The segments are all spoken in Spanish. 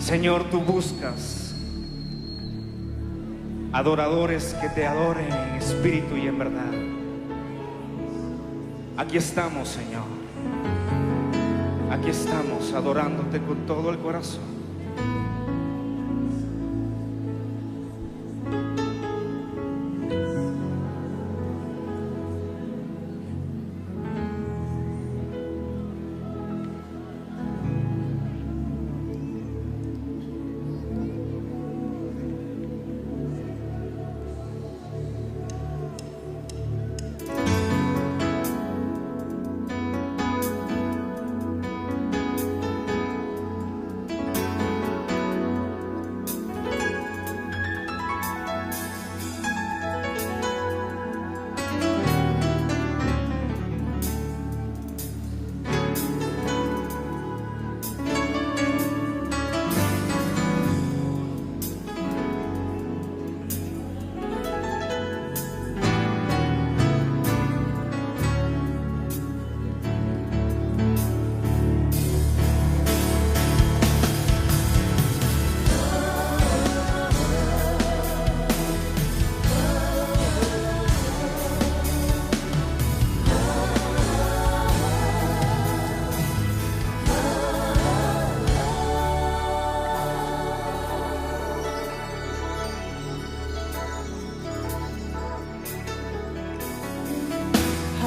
Señor, tú buscas adoradores que te adoren en espíritu y en verdad. Aquí estamos, Señor. Aquí estamos adorándote con todo el corazón.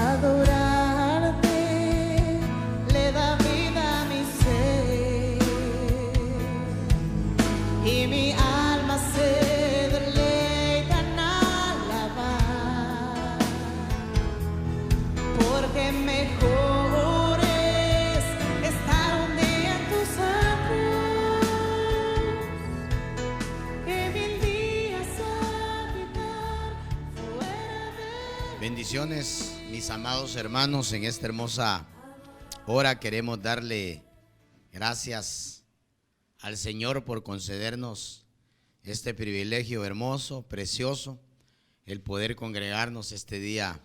Adorarte le da vida a mi ser y mi alma se deleita en alabar, porque mejor es estar un día en tus atrios que 1000 días habitar fuera de. Bendiciones, mis amados hermanos. En esta hermosa hora queremos darle gracias al Señor por concedernos este privilegio hermoso, precioso, el poder congregarnos este día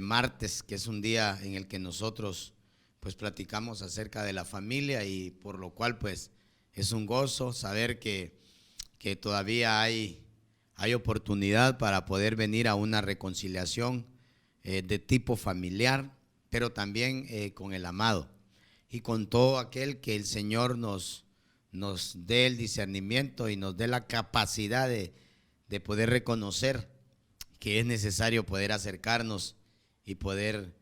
martes, que es un día en el que nosotros pues platicamos acerca de la familia, y por lo cual pues es un gozo saber que todavía hay oportunidad para poder venir a una reconciliación de tipo familiar, pero también con el amado y con todo aquel que el Señor nos dé el discernimiento y nos dé la capacidad de poder reconocer que es necesario poder acercarnos y poder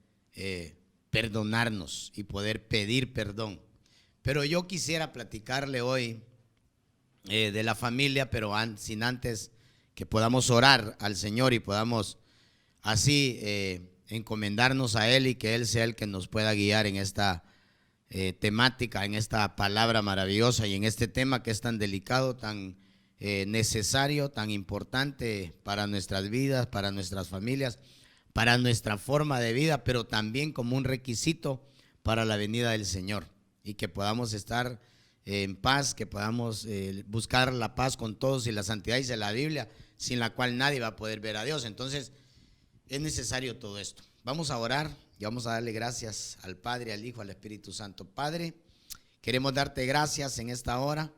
perdonarnos y poder pedir perdón. Pero yo quisiera platicarle hoy de la familia, pero sin antes que podamos orar al Señor y podamos así encomendarnos a Él, y que Él sea el que nos pueda guiar en esta temática, en esta palabra maravillosa y en este tema que es tan delicado, tan necesario, tan importante para nuestras vidas, para nuestras familias, para nuestra forma de vida, pero también como un requisito para la venida del Señor, y que podamos estar en paz, que podamos buscar la paz con todos y la santidad, dice la Biblia, sin la cual nadie va a poder ver a Dios. Entonces es necesario todo esto. Vamos a orar y vamos a darle gracias al Padre, al Hijo, al Espíritu Santo. Padre, queremos darte gracias en esta hora,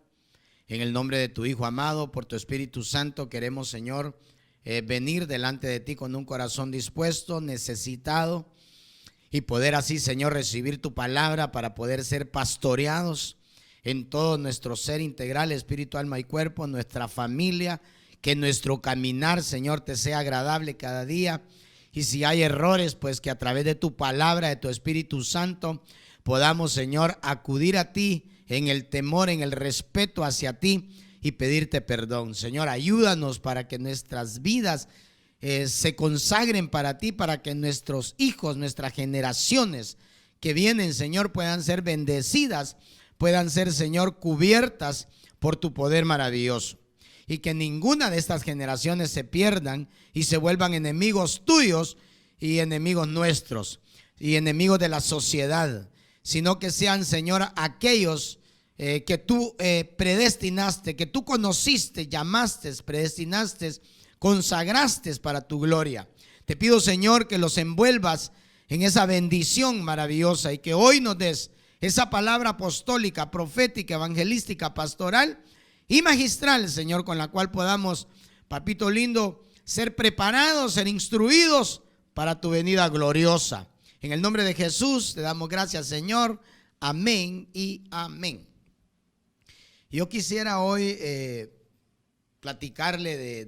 en el nombre de tu Hijo amado, por tu Espíritu Santo. Queremos, Señor, venir delante de ti con un corazón dispuesto, necesitado, y poder así, Señor, recibir tu palabra para poder ser pastoreados en todo nuestro ser integral, espíritu, alma y cuerpo, nuestra familia. Que nuestro caminar, Señor, te sea agradable cada día. Y si hay errores, pues que a través de tu palabra, de tu Espíritu Santo, podamos, Señor, acudir a ti en el temor, en el respeto hacia ti y pedirte perdón. Señor, ayúdanos para que nuestras vidas se consagren para ti, para que nuestros hijos, nuestras generaciones que vienen, Señor, puedan ser bendecidas, puedan ser, Señor, cubiertas por tu poder maravilloso. Y que ninguna de estas generaciones se pierdan y se vuelvan enemigos tuyos y enemigos nuestros y enemigos de la sociedad, sino que sean, Señor, aquellos que tú predestinaste, que tú conociste, llamaste, predestinaste, consagraste para tu gloria. Te pido, Señor, que los envuelvas en esa bendición maravillosa y que hoy nos des esa palabra apostólica, profética, evangelística, pastoral y magistral, Señor, con la cual podamos, papito lindo, ser preparados, ser instruidos para tu venida gloriosa. En el nombre de Jesús te damos gracias, Señor. Amén y amén. Yo quisiera hoy platicarle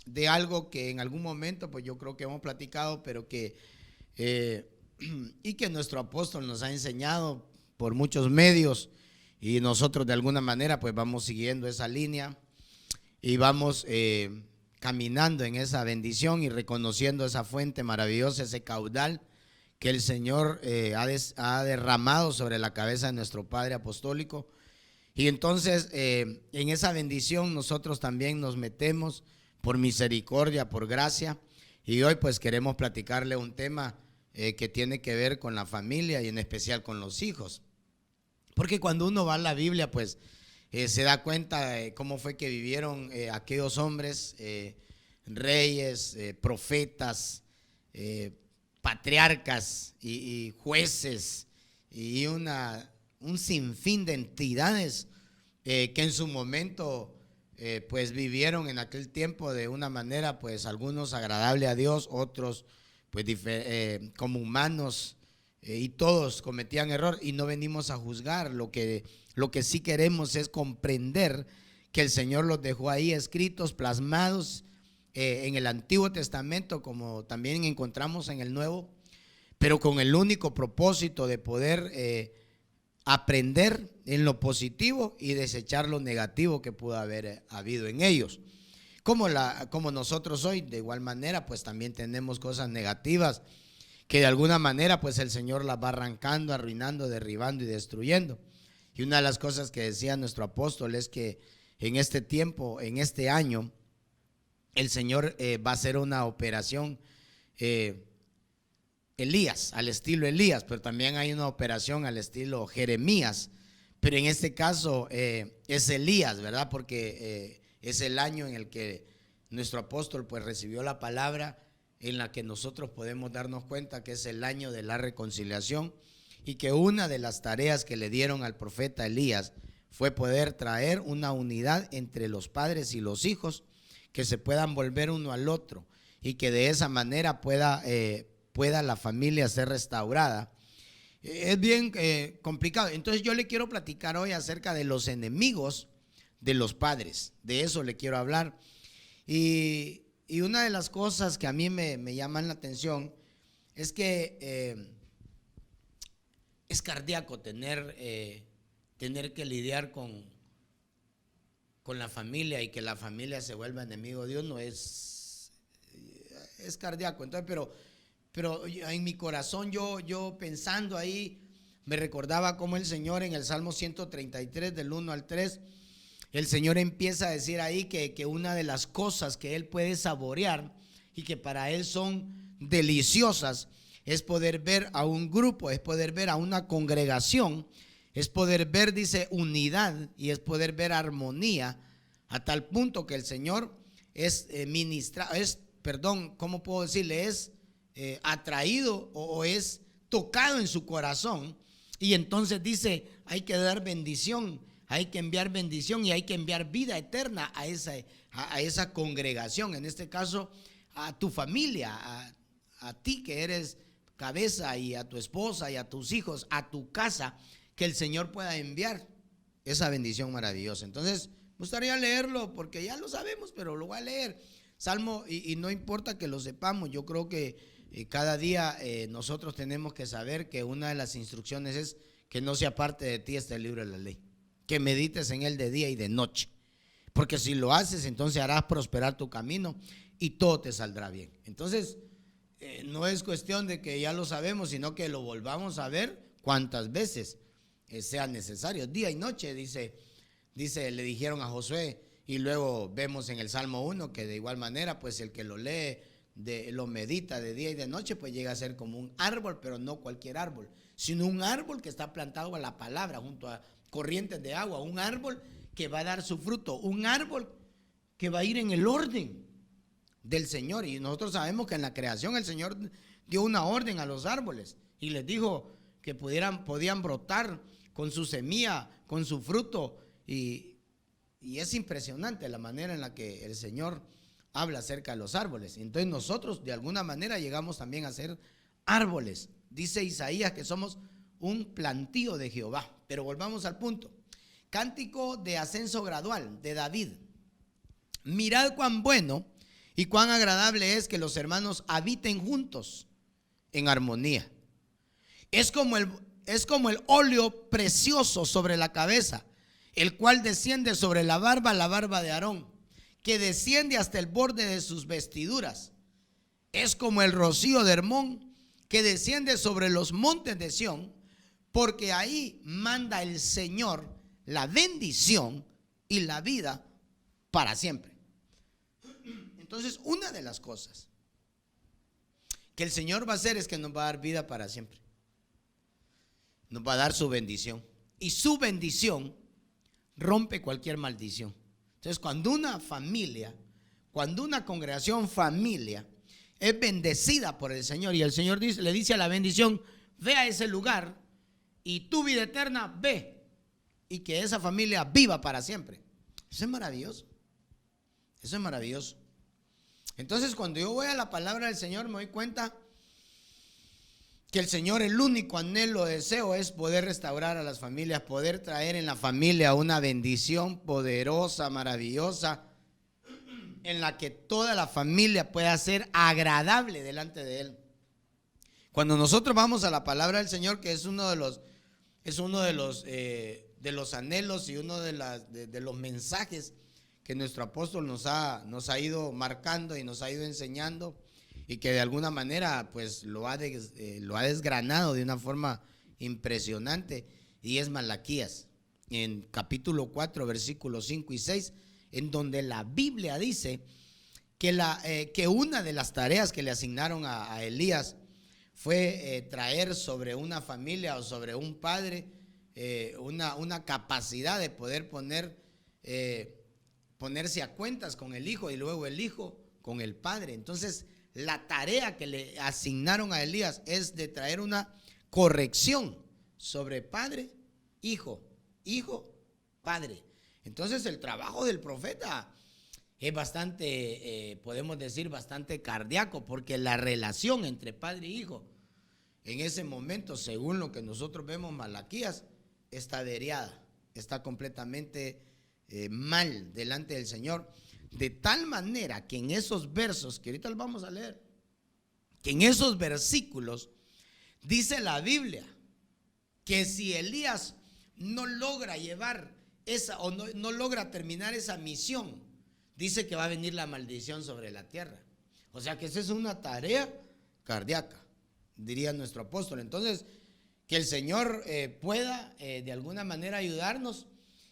de algo que en algún momento, pues yo creo que hemos platicado, pero que y que nuestro apóstol nos ha enseñado por muchos medios, y nosotros de alguna manera pues vamos siguiendo esa línea y vamos caminando en esa bendición y reconociendo esa fuente maravillosa, ese caudal que el Señor ha derramado sobre la cabeza de nuestro Padre Apostólico. Y entonces en esa bendición nosotros también nos metemos por misericordia, por gracia, y hoy pues queremos platicarle un tema que tiene que ver con la familia y en especial con los hijos. Porque cuando uno va a la Biblia pues se da cuenta de cómo fue que vivieron aquellos hombres, reyes, profetas, patriarcas y jueces y un sinfín de entidades que en su momento pues vivieron en aquel tiempo de una manera, pues algunos agradable a Dios, otros pues como humanos, y todos cometían error, y no venimos a juzgar. Lo que sí queremos es comprender que el Señor los dejó ahí escritos, plasmados en el Antiguo Testamento, como también encontramos en el Nuevo, pero con el único propósito de poder aprender en lo positivo y desechar lo negativo que pudo haber habido en ellos. Como nosotros hoy, de igual manera, pues también tenemos cosas negativas que de alguna manera pues el Señor las va arrancando, arruinando, derribando y destruyendo. Y una de las cosas que decía nuestro apóstol es que en este tiempo, en este año, el Señor va a hacer una operación Elías, al estilo Elías, pero también hay una operación al estilo Jeremías, pero en este caso es Elías, ¿verdad? Porque es el año en el que nuestro apóstol pues recibió la palabra, en la que nosotros podemos darnos cuenta que es el año de la reconciliación, y que una de las tareas que le dieron al profeta Elías fue poder traer una unidad entre los padres y los hijos, que se puedan volver uno al otro y que de esa manera pueda la familia ser restaurada. Es bien complicado. Entonces yo le quiero platicar hoy acerca de los enemigos de los padres. De eso le quiero hablar. Y una de las cosas que a mí me llaman la atención es que es cardíaco tener que lidiar con la familia, y que la familia se vuelva enemigo de uno es cardíaco. Entonces, pero en mi corazón yo pensando ahí, me recordaba cómo el Señor en el Salmo 133 del 1 al 3, el Señor empieza a decir ahí que una de las cosas que Él puede saborear y que para Él son deliciosas es poder ver a un grupo, es poder ver a una congregación, es poder ver, dice, unidad, y es poder ver armonía, a tal punto que el Señor es ¿cómo puedo decirle? Es atraído o es tocado en su corazón, y entonces dice, hay que dar bendición, hay que enviar bendición y hay que enviar vida eterna a esa congregación, en este caso a tu familia, a ti que eres cabeza, y a tu esposa y a tus hijos, a tu casa, que el Señor pueda enviar esa bendición maravillosa. Entonces me gustaría leerlo porque ya lo sabemos, pero lo voy a leer. Salmo, y no importa que lo sepamos, yo creo que cada día nosotros tenemos que saber que una de las instrucciones es que no se aparte de ti este libro de la ley, que medites en él de día y de noche, porque si lo haces, entonces harás prosperar tu camino y todo te saldrá bien. Entonces no es cuestión de que ya lo sabemos, sino que lo volvamos a ver cuantas veces sea necesario, día y noche, dice, le dijeron a Josué. Y luego vemos en el Salmo 1 que de igual manera, pues el que lo lee, lo medita de día y de noche, pues llega a ser como un árbol, pero no cualquier árbol, sino un árbol que está plantado a la palabra, junto a corrientes de agua, un árbol que va a dar su fruto, un árbol que va a ir en el orden del Señor. Y nosotros sabemos que en la creación el Señor dio una orden a los árboles y les dijo, que podían brotar con su semilla, con su fruto. Y es impresionante la manera en la que el Señor habla acerca de los árboles. Entonces nosotros de alguna manera llegamos también a ser árboles. Dice Isaías que somos un plantío de Jehová. Pero volvamos al punto. Cántico de ascenso gradual de David. Mirad cuán bueno y cuán agradable es que los hermanos habiten juntos en armonía. Es como el óleo precioso sobre la cabeza, el cual desciende sobre la barba de Aarón, que desciende hasta el borde de sus vestiduras. Es como el rocío de Hermón, que desciende sobre los montes de Sión, porque ahí manda el Señor la bendición y la vida para siempre. Entonces, una de las cosas que el Señor va a hacer es que nos va a dar vida para siempre. Nos va a dar su bendición. Y su bendición rompe cualquier maldición. Entonces, cuando una familia, cuando una congregación familia es bendecida por el Señor y el Señor le dice a la bendición, ve a ese lugar y tu vida eterna ve, y que esa familia viva para siempre. Eso es maravilloso. Eso es maravilloso. Entonces, cuando yo voy a la palabra del Señor, me doy cuenta que el Señor, el único anhelo, deseo es poder restaurar a las familias, poder traer en la familia una bendición poderosa, maravillosa, en la que toda la familia pueda ser agradable delante de Él. Cuando nosotros vamos a la palabra del Señor, que es uno de los anhelos y uno de los mensajes que nuestro apóstol nos ha ido marcando y nos ha ido enseñando, y que de alguna manera pues lo ha desgranado de una forma impresionante, y es Malaquías, en capítulo 4, versículos 5 y 6, en donde la Biblia dice que una de las tareas que le asignaron a Elías fue traer sobre una familia o sobre un padre una capacidad de poder ponerse a cuentas con el hijo y luego el hijo con el padre. Entonces, la tarea que le asignaron a Elías es de traer una corrección sobre padre, hijo, padre. Entonces, el trabajo del profeta es bastante, podemos decir, bastante cardíaco, porque la relación entre padre e hijo en ese momento, según lo que nosotros vemos Malaquías, está averiada, está completamente mal delante del Señor, de tal manera que en esos versos, que ahorita los vamos a leer, que en esos versículos dice la Biblia que si Elías no logra llevar esa, o no logra terminar esa misión, dice que va a venir la maldición sobre la tierra. O sea que esa es una tarea cardíaca, diría nuestro apóstol. Entonces, que el Señor pueda de alguna manera ayudarnos,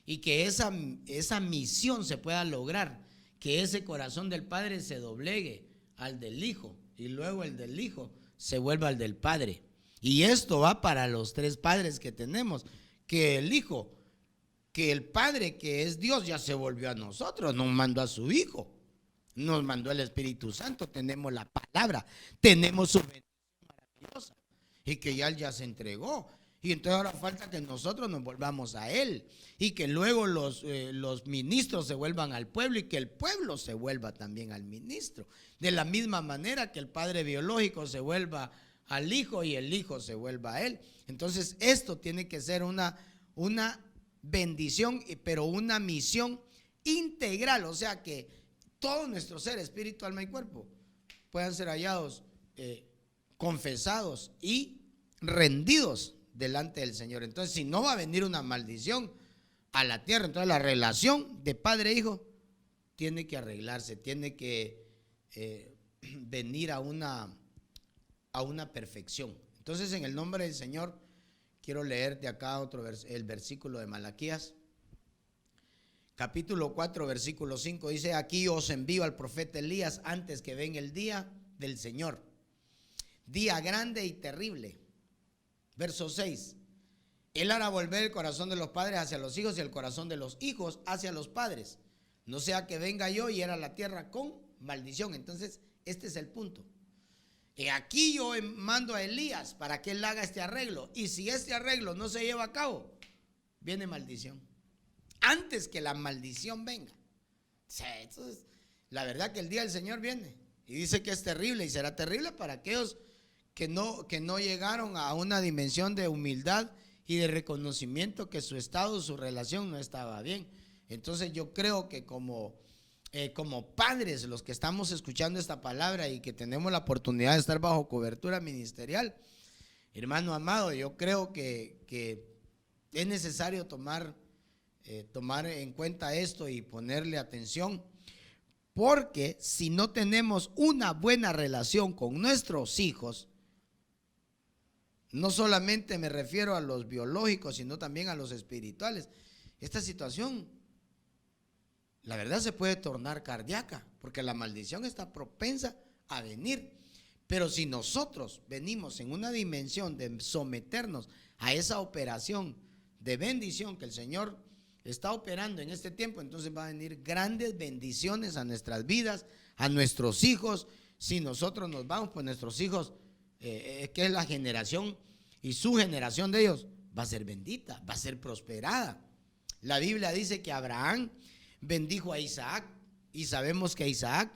y que esa misión se pueda lograr, que ese corazón del Padre se doblegue al del Hijo, y luego el del Hijo se vuelva al del Padre. Y esto va para los tres padres que tenemos, que el Hijo, que el Padre, que es Dios, ya se volvió a nosotros, nos mandó a su Hijo, nos mandó el Espíritu Santo, tenemos la palabra, tenemos su bendición maravillosa, y que ya Él ya se entregó. Y entonces ahora falta que nosotros nos volvamos a Él, y que luego los ministros se vuelvan al pueblo, y que el pueblo se vuelva también al ministro. De la misma manera que el padre biológico se vuelva al hijo y el hijo se vuelva a Él. Entonces esto tiene que ser una bendición, pero una misión integral, o sea que todo nuestro ser, espíritu, alma y cuerpo, puedan ser hallados, confesados y rendidos delante del Señor. Entonces, si no va a venir una maldición a la tierra, entonces la relación de padre e hijo tiene que arreglarse, tiene que venir a una perfección. Entonces, en el nombre del Señor, quiero leer de acá el versículo de Malaquías, capítulo 4, versículo 5, dice: aquí os envío al profeta Elías antes que venga el día del Señor, día grande y terrible. Verso 6, Él hará volver el corazón de los padres hacia los hijos y el corazón de los hijos hacia los padres, no sea que venga yo y hiera la tierra con maldición. Entonces, este es el punto. Y aquí yo mando a Elías para que él haga este arreglo. Y si este arreglo no se lleva a cabo, viene maldición. Antes que la maldición venga. Entonces, la verdad que el día del Señor viene. Y dice que es terrible y será terrible para aquellos que no llegaron a una dimensión de humildad y de reconocimiento que su estado, su relación no estaba bien. Entonces yo creo que como padres, los que estamos escuchando esta palabra y que tenemos la oportunidad de estar bajo cobertura ministerial, hermano amado, yo creo que es necesario tomar en cuenta esto y ponerle atención, porque si no tenemos una buena relación con nuestros hijos, no solamente me refiero a los biológicos, sino también a los espirituales, esta situación, la verdad, se puede tornar cardíaca, porque la maldición está propensa a venir. Pero si nosotros venimos en una dimensión de someternos a esa operación de bendición que el Señor está operando en este tiempo, entonces va a venir grandes bendiciones a nuestras vidas, a nuestros hijos. Si nosotros nos vamos, pues nuestros hijos, que es la generación y su generación de ellos, va a ser bendita, va a ser prosperada. La Biblia dice que Abraham bendijo a Isaac, y sabemos que Isaac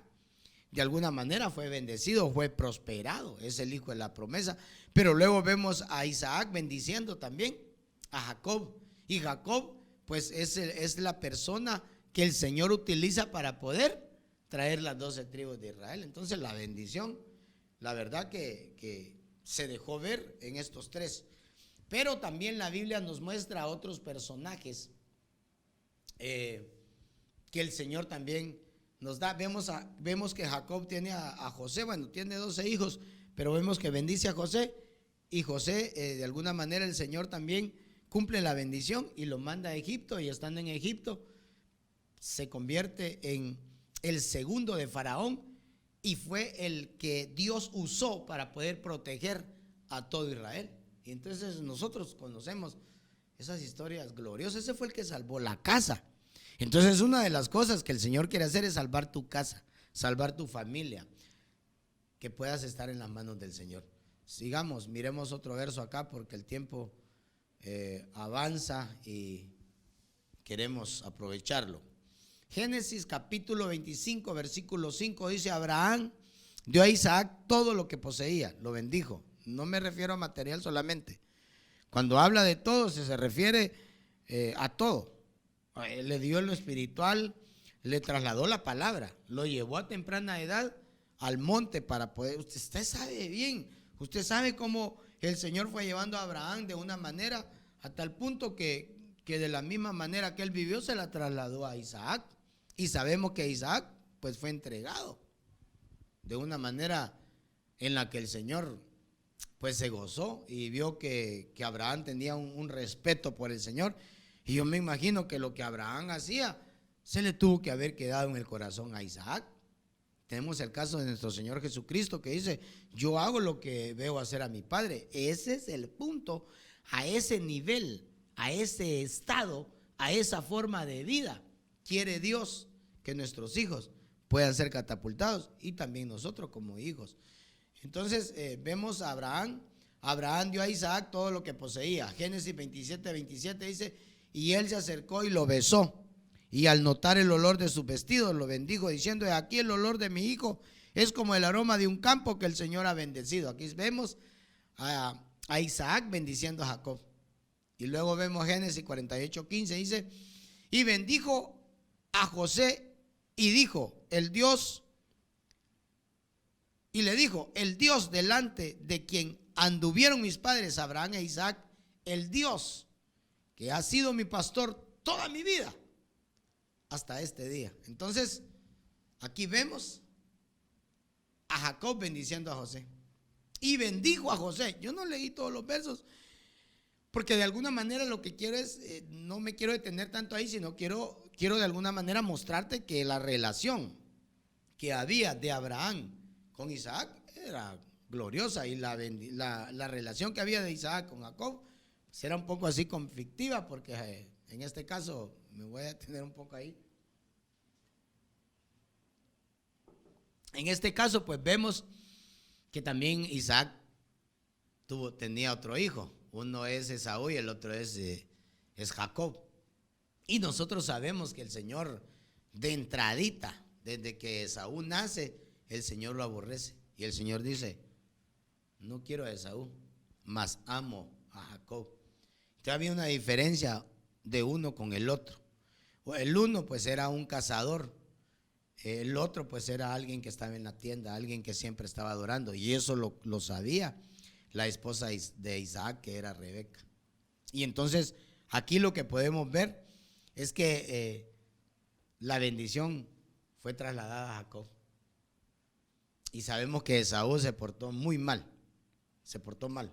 de alguna manera fue bendecido, fue prosperado, es el hijo de la promesa. Pero luego vemos a Isaac bendiciendo también a Jacob, y Jacob pues es la persona que el Señor utiliza para poder traer las 12 tribus de Israel. Entonces la bendición, la verdad que se dejó ver en estos tres. Pero también la Biblia nos muestra a otros personajes que el Señor también nos da. Vemos que Jacob tiene a José, bueno, tiene 12 hijos, pero vemos que bendice a José, y José de alguna manera el Señor también cumple la bendición y lo manda a Egipto, y estando en Egipto se convierte en el segundo de Faraón, y fue el que Dios usó para poder proteger a todo Israel. Y entonces nosotros conocemos esas historias gloriosas. Ese fue el que salvó la casa. Entonces una de las cosas que el Señor quiere hacer es salvar tu casa, salvar tu familia, que puedas estar en las manos del Señor. Sigamos, miremos otro verso acá, porque el tiempo avanza y queremos aprovecharlo. Génesis capítulo 25 versículo 5 dice: Abraham dio a Isaac todo lo que poseía, lo bendijo. No me refiero a material solamente. Cuando habla de todo, se refiere a todo. Le dio en lo espiritual, le trasladó la palabra, lo llevó a temprana edad al monte para poder. Usted sabe bien, usted sabe cómo el Señor fue llevando a Abraham de una manera a tal punto que de la misma manera que él vivió se la trasladó a Isaac. Y sabemos que Isaac pues fue entregado de una manera en la que el Señor pues se gozó y vio que Abraham tenía un respeto por el Señor. Y yo me imagino que lo que Abraham hacía se le tuvo que haber quedado en el corazón a Isaac. Tenemos el caso de nuestro Señor Jesucristo, que dice: yo hago lo que veo hacer a mi Padre. Ese es el punto, a ese nivel, a ese estado, a esa forma de vida quiere Dios que nuestros hijos puedan ser catapultados, y también nosotros como hijos. Entonces vemos a Abraham dio a Isaac todo lo que poseía. Génesis 27 dice: y él se acercó y lo besó, y al notar el olor de sus vestidos lo bendijo, diciendo: aquí el olor de mi hijo es como el aroma de un campo que el Señor ha bendecido. Aquí vemos a Isaac bendiciendo a Jacob. Y luego vemos Génesis 48:15 dice: y bendijo a José y dijo: el Dios delante de quien anduvieron mis padres Abraham e Isaac, el Dios que ha sido mi pastor toda mi vida hasta este día. Entonces aquí vemos a Jacob bendiciendo a José, y bendijo a José. Yo no leí todos los versos porque de alguna manera lo que quiero es, no me quiero detener tanto ahí, sino quiero de alguna manera mostrarte que la relación que había de Abraham con Isaac era gloriosa, y la relación que había de Isaac con Jacob pues era un poco así conflictiva, porque en este caso me voy a detener un poco ahí. En este caso pues vemos que también Isaac tenía otro hijo. Uno es Esaú y el otro es Jacob. Y nosotros sabemos que el Señor, de entradita, desde que Esaú nace, el Señor lo aborrece. Y el Señor dice: no quiero a Esaú, mas amo a Jacob. Entonces había una diferencia de uno con el otro. El uno pues era un cazador, el otro pues era alguien que estaba en la tienda, alguien que siempre estaba adorando. Y eso lo sabía la esposa de Isaac, que era Rebeca. Y entonces aquí lo que podemos ver es que la bendición fue trasladada a Jacob. Y sabemos que Esaú se portó muy mal, se portó mal.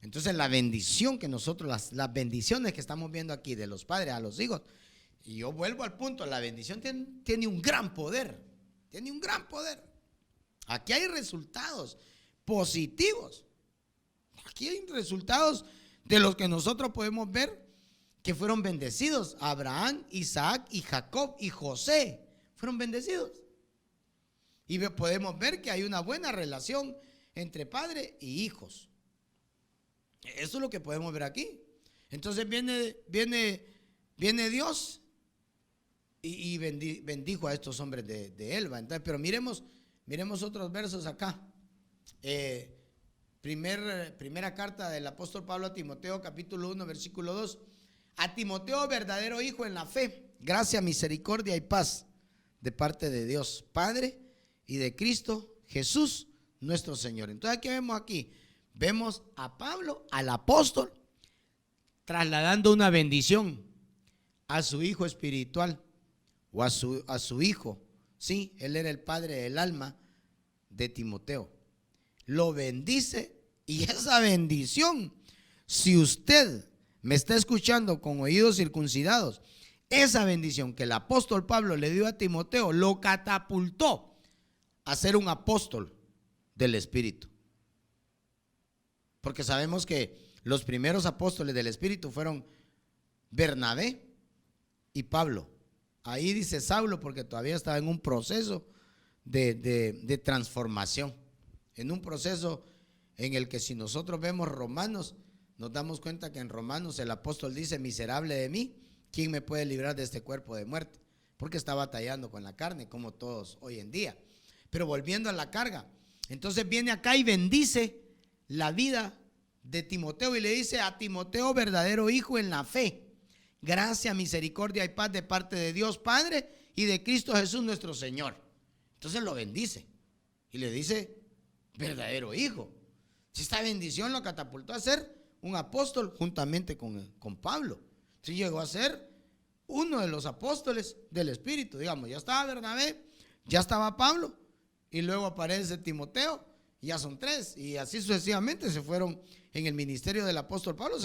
Entonces la bendición que nosotros, las bendiciones que estamos viendo aquí de los padres a los hijos, y yo vuelvo al punto, la bendición tiene un gran poder, tiene un gran poder. Aquí hay resultados positivos, aquí hay resultados de los que nosotros podemos ver que fueron bendecidos. Abraham, Isaac y Jacob y José fueron bendecidos. Y podemos ver que hay una buena relación entre padre y hijos. Eso es lo que podemos ver aquí. Entonces viene Dios y bendijo a estos hombres de Elba. Entonces, pero miremos otros versos acá. Primera carta del apóstol Pablo a Timoteo, capítulo 1, versículo 2. A Timoteo, verdadero hijo en la fe, gracia, misericordia y paz de parte de Dios Padre y de Cristo Jesús nuestro Señor. Entonces, ¿qué vemos aquí? Vemos a Pablo, al apóstol, trasladando una bendición a su hijo espiritual o a su hijo. Sí, él era el padre del alma de Timoteo. Lo bendice, y esa bendición, si usted me está escuchando con oídos circuncidados, esa bendición que el apóstol Pablo le dio a Timoteo lo catapultó a ser un apóstol del Espíritu. Porque sabemos que los primeros apóstoles del Espíritu fueron Bernabé y Pablo. Ahí dice Saulo porque todavía estaba en un proceso de transformación, en un proceso en el que, si nosotros vemos Romanos, nos damos cuenta que en Romanos el apóstol dice: miserable de mí, ¿quién me puede librar de este cuerpo de muerte? Porque está batallando con la carne, como todos hoy en día. Pero volviendo a la carga, entonces viene acá y bendice la vida de Timoteo y le dice a Timoteo: verdadero hijo en la fe, gracia, misericordia y paz de parte de Dios Padre y de Cristo Jesús nuestro Señor. Entonces lo bendice y le dice: verdadero hijo. Si esta bendición lo catapultó a ser un apóstol juntamente con Pablo. Si llegó a ser uno de los apóstoles del Espíritu, digamos, ya estaba Bernabé, ya estaba Pablo, y luego aparece Timoteo, y ya son tres, y así sucesivamente se fueron en el ministerio del apóstol Pablo,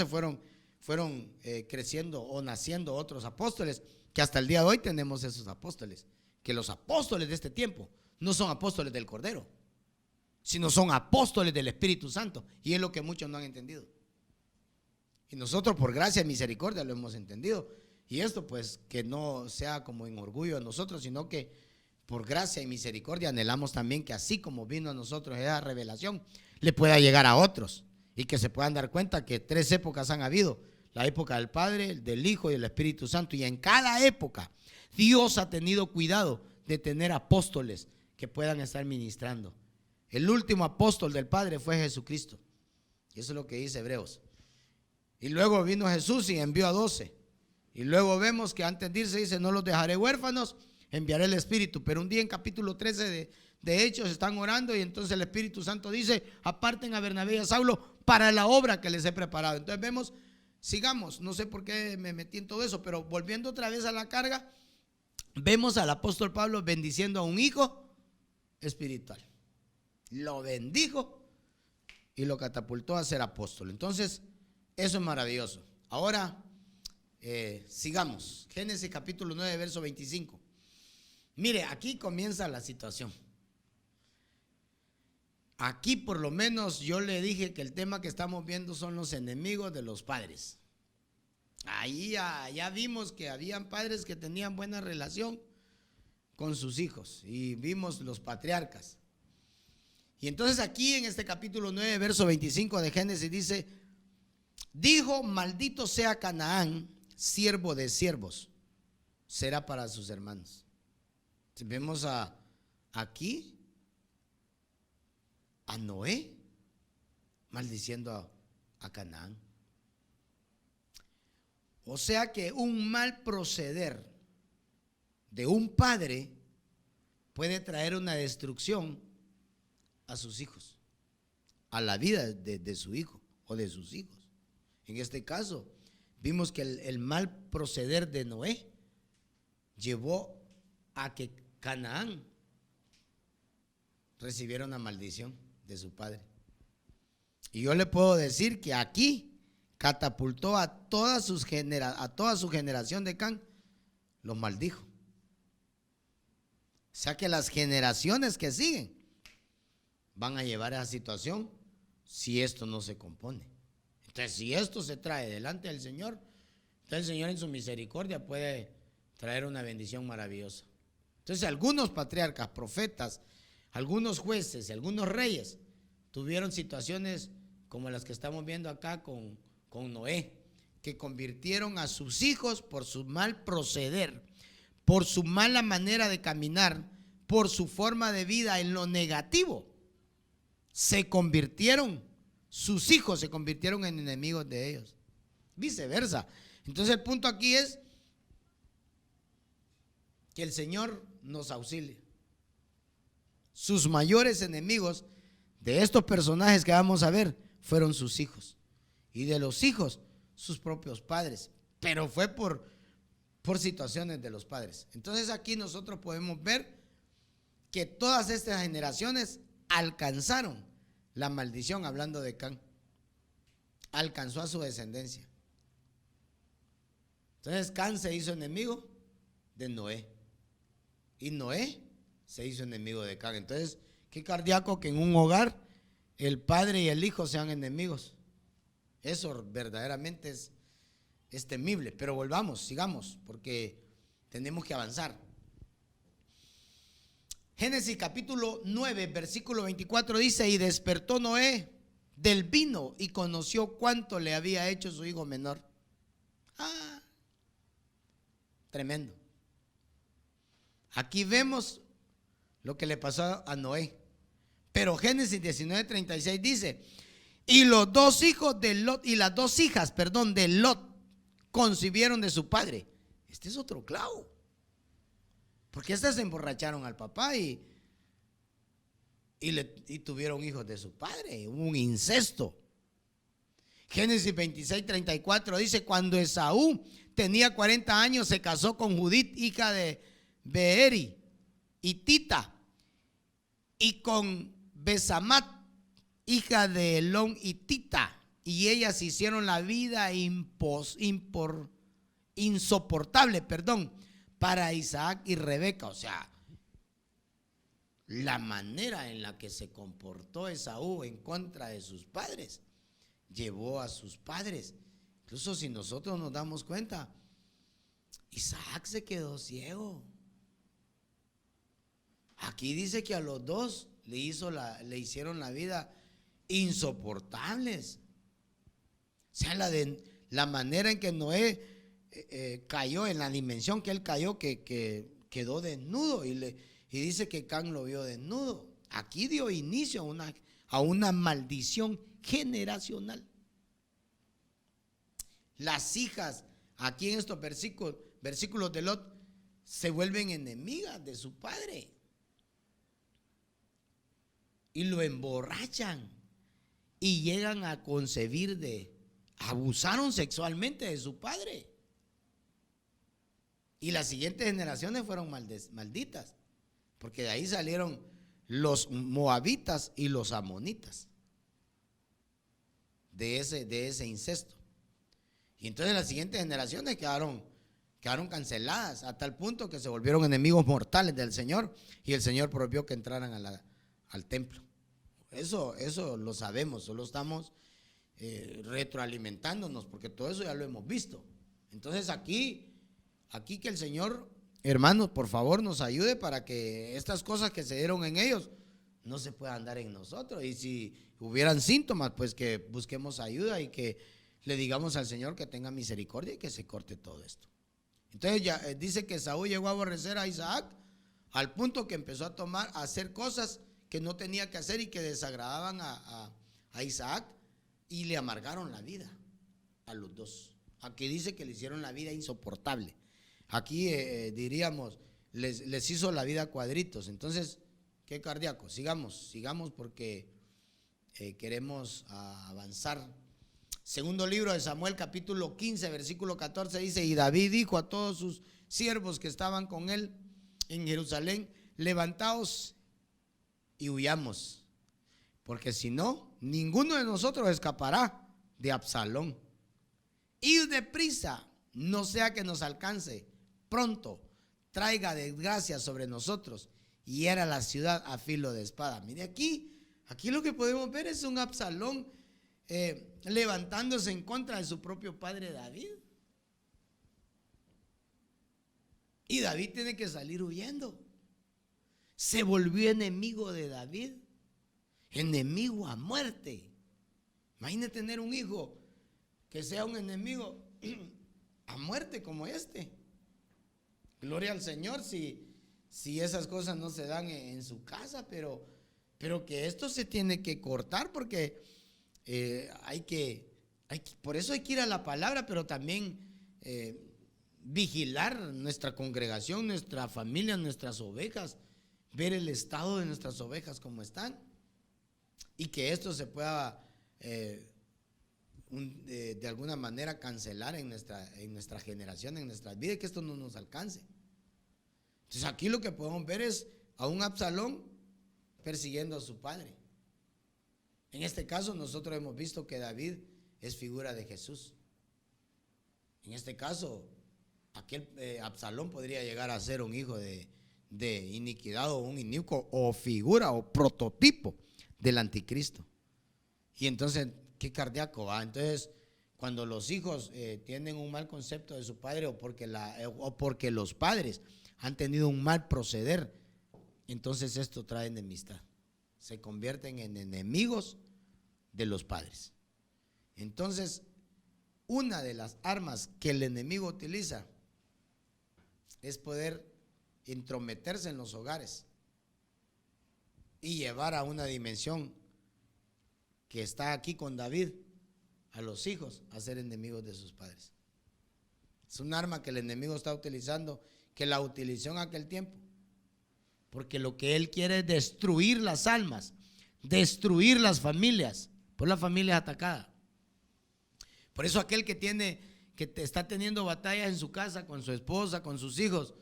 fueron creciendo o naciendo otros apóstoles, que hasta el día de hoy tenemos esos apóstoles. Que los apóstoles de este tiempo no son apóstoles del Cordero, sino son apóstoles del Espíritu Santo, y es lo que muchos no han entendido. Y nosotros, por gracia y misericordia, lo hemos entendido. Y esto pues que no sea como en orgullo de nosotros, sino que por gracia y misericordia anhelamos también que, así como vino a nosotros esa revelación, le pueda llegar a otros, y que se puedan dar cuenta que 3 épocas han habido: la época del Padre, del Hijo y del Espíritu Santo. Y en cada época Dios ha tenido cuidado de tener apóstoles que puedan estar ministrando. El último apóstol del Padre fue Jesucristo, y eso es lo que dice Hebreos. Y luego vino Jesús y envió a 12. Y luego vemos que antes de irse dice: no los dejaré huérfanos, enviaré el Espíritu. Pero un día en capítulo 13 de Hechos están orando, y entonces el Espíritu Santo dice: aparten a Bernabé y a Saulo para la obra que les he preparado. Entonces vemos, sigamos, no sé por qué me metí en todo eso, pero volviendo otra vez a la carga, vemos al apóstol Pablo bendiciendo a un hijo espiritual. Lo bendijo y lo catapultó a ser apóstol. Entonces, eso es maravilloso. Ahora, sigamos. Génesis capítulo 9, verso 25. Mire, aquí comienza la situación. Aquí por lo menos yo le dije que el tema que estamos viendo son los enemigos de los padres. Ahí ya vimos que habían padres que tenían buena relación con sus hijos, y vimos los patriarcas. Y entonces aquí en este capítulo 9, verso 25 de Génesis dice, dijo, maldito sea Canaán, siervo de siervos, será para sus hermanos. Si vemos aquí a Noé maldiciendo a Canaán. O sea que un mal proceder de un padre puede traer una destrucción a sus hijos, a la vida de su hijo o de sus hijos. En este caso, vimos que el mal proceder de Noé llevó a que Canaán recibiera una maldición de su padre. Y yo le puedo decir que aquí catapultó a toda su generación de Can, los maldijo. O sea que las generaciones que siguen van a llevar a esa situación si esto no se compone. Entonces, si esto se trae delante del Señor, entonces el Señor en su misericordia puede traer una bendición maravillosa. Entonces, algunos patriarcas, profetas, algunos jueces y algunos reyes tuvieron situaciones como las que estamos viendo acá con Noé, que convirtieron a sus hijos por su mal proceder, por su mala manera de caminar, por su forma de vida en lo negativo. Sus hijos se convirtieron en enemigos de ellos. Viceversa. Entonces el punto aquí es que el Señor nos auxilie. Sus mayores enemigos de estos personajes que vamos a ver fueron sus hijos. Y de los hijos, sus propios padres. Pero fue por situaciones de los padres. Entonces aquí nosotros podemos ver que todas estas generaciones alcanzaron la maldición, hablando de Can. Alcanzó a su descendencia. Entonces Can se hizo enemigo de Noé. Y Noé se hizo enemigo de Can. Entonces, qué cardíaco que en un hogar el padre y el hijo sean enemigos. Eso verdaderamente es temible. Pero volvamos, sigamos, porque tenemos que avanzar. Génesis capítulo 9, versículo 24 dice, y despertó Noé del vino y conoció cuánto le había hecho su hijo menor. Tremendo. Aquí vemos lo que le pasó a Noé. Pero Génesis 19:36 dice, y los dos hijos de Lot y las dos hijas, de Lot concibieron de su padre. Este es otro clavo. Porque estas se emborracharon al papá y tuvieron hijos de su padre. Hubo un incesto. Génesis 26:34 dice, cuando Esaú tenía 40 años se casó con Judith, hija de Beeri, hitita, y con Besamat, hija de Elón, hitita, y ellas hicieron la vida insoportable, para Isaac y Rebeca. O sea, la manera en la que se comportó Esaú en contra de sus padres llevó a sus padres. Incluso si nosotros nos damos cuenta, Isaac se quedó ciego. Aquí dice que a los dos le hicieron la vida insoportables. O sea, la manera en que Noé cayó, en la dimensión que él cayó, que quedó desnudo, y dice que Can lo vio desnudo. Aquí dio inicio a una maldición generacional. Las hijas, aquí en estos versículos de Lot, se vuelven enemigas de su padre y lo emborrachan y llegan a concebir abusaron sexualmente de su padre. Y las siguientes generaciones fueron malditas, porque de ahí salieron los moabitas y los amonitas, de ese incesto. Y entonces las siguientes generaciones quedaron canceladas, a tal punto que se volvieron enemigos mortales del Señor, y el Señor prohibió que entraran al templo. Eso lo sabemos, solo estamos retroalimentándonos, porque todo eso ya lo hemos visto. Entonces aquí que el Señor, hermanos, por favor nos ayude para que estas cosas que se dieron en ellos no se puede andar en nosotros. Y si hubieran síntomas, pues que busquemos ayuda y que le digamos al Señor que tenga misericordia y que se corte todo esto. Entonces ya dice que Saúl llegó a aborrecer a Isaac al punto que empezó a hacer cosas que no tenía que hacer y que desagradaban a Isaac, y le amargaron la vida a los dos. Aquí dice que le hicieron la vida insoportable. Aquí diríamos, les hizo la vida cuadritos. Entonces, qué cardíaco. Sigamos porque queremos avanzar. Segundo libro de Samuel, capítulo 15, versículo 14, dice: y David dijo a todos sus siervos que estaban con él en Jerusalén: levantaos y huyamos, porque si no, ninguno de nosotros escapará de Absalón. Id deprisa, no sea que nos alcance pronto, traiga desgracia sobre nosotros, y hiera la ciudad a filo de espada. Mire, aquí lo que podemos ver es un Absalón levantándose en contra de su propio padre David. Y David tiene que salir huyendo. Se volvió enemigo de David, enemigo a muerte. Imagínate tener un hijo que sea un enemigo a muerte como este. Gloria al Señor si esas cosas no se dan en su casa, pero que esto se tiene que cortar, porque por eso hay que ir a la palabra, pero también vigilar nuestra congregación, nuestra familia, nuestras ovejas, ver el estado de nuestras ovejas como están, y que esto se pueda de alguna manera cancelar en nuestra generación, en nuestras vidas, que esto no nos alcance. Entonces aquí lo que podemos ver es a un Absalón persiguiendo a su padre. En este caso nosotros hemos visto que David es figura de Jesús. En este caso, aquel Absalón podría llegar a ser un hijo de iniquidad, o un inicuo, o figura o prototipo del anticristo. Y entonces, qué cardíaco va. Entonces, cuando los hijos tienen un mal concepto de su padre, o porque los padres han tenido un mal proceder, entonces esto trae enemistad. Se convierten en enemigos de los padres. Entonces, una de las armas que el enemigo utiliza es poder intrometerse en los hogares y llevar a una dimensión que está aquí con David, a los hijos a ser enemigos de sus padres. Es un arma que el enemigo está utilizando, que la utilizó en aquel tiempo, porque lo que él quiere es destruir las almas, destruir las familias, pues la familia es atacada. Por eso aquel que está teniendo batallas en su casa, con su esposa, con sus hijos,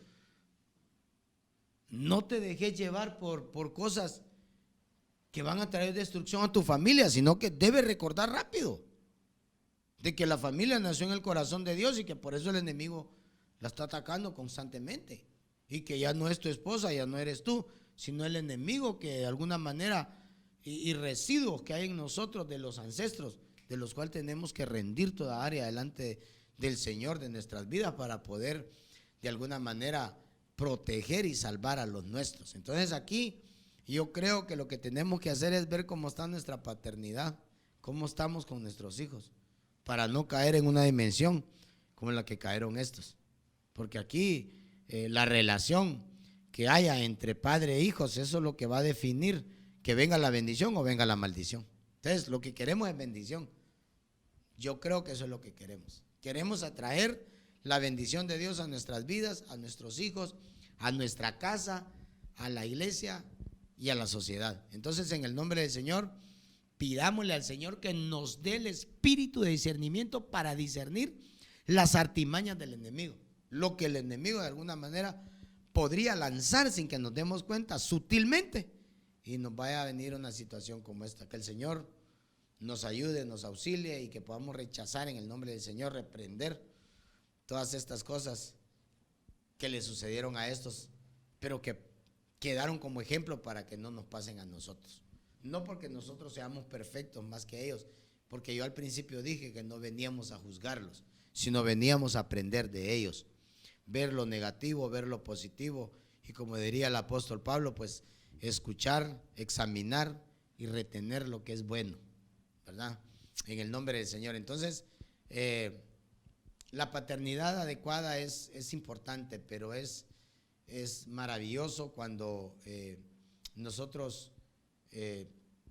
no te dejes llevar por cosas que van a traer destrucción a tu familia, sino que debes recordar rápido de que la familia nació en el corazón de Dios, y que por eso el enemigo la está atacando constantemente, y que ya no es tu esposa, ya no eres tú, sino el enemigo que de alguna manera, y residuos que hay en nosotros de los ancestros, de los cuales tenemos que rendir toda área delante del Señor de nuestras vidas, para poder de alguna manera proteger y salvar a los nuestros. Entonces aquí yo creo que lo que tenemos que hacer es ver cómo está nuestra paternidad, cómo estamos con nuestros hijos, para no caer en una dimensión como en la que cayeron estos. Porque aquí la relación que haya entre padre e hijos, eso es lo que va a definir que venga la bendición o venga la maldición. Entonces, lo que queremos es bendición. Yo creo que eso es lo que queremos. Queremos atraer la bendición de Dios a nuestras vidas, a nuestros hijos, a nuestra casa, a la iglesia y a la sociedad. Entonces, en el nombre del Señor, pidámosle al Señor que nos dé el espíritu de discernimiento para discernir las artimañas del enemigo. Lo que el enemigo de alguna manera podría lanzar sin que nos demos cuenta, sutilmente, y nos vaya a venir una situación como esta. Que el Señor nos ayude, nos auxilie, y que podamos rechazar en el nombre del Señor, reprender todas estas cosas que le sucedieron a estos, pero que quedaron como ejemplo para que no nos pasen a nosotros. No porque nosotros seamos perfectos más que ellos, porque yo al principio dije que no veníamos a juzgarlos, sino veníamos a aprender de ellos, ver lo negativo, ver lo positivo, y como diría el apóstol Pablo, pues escuchar, examinar y retener lo que es bueno, ¿verdad? En el nombre del Señor. Entonces, la paternidad adecuada es importante, pero es maravilloso cuando nosotros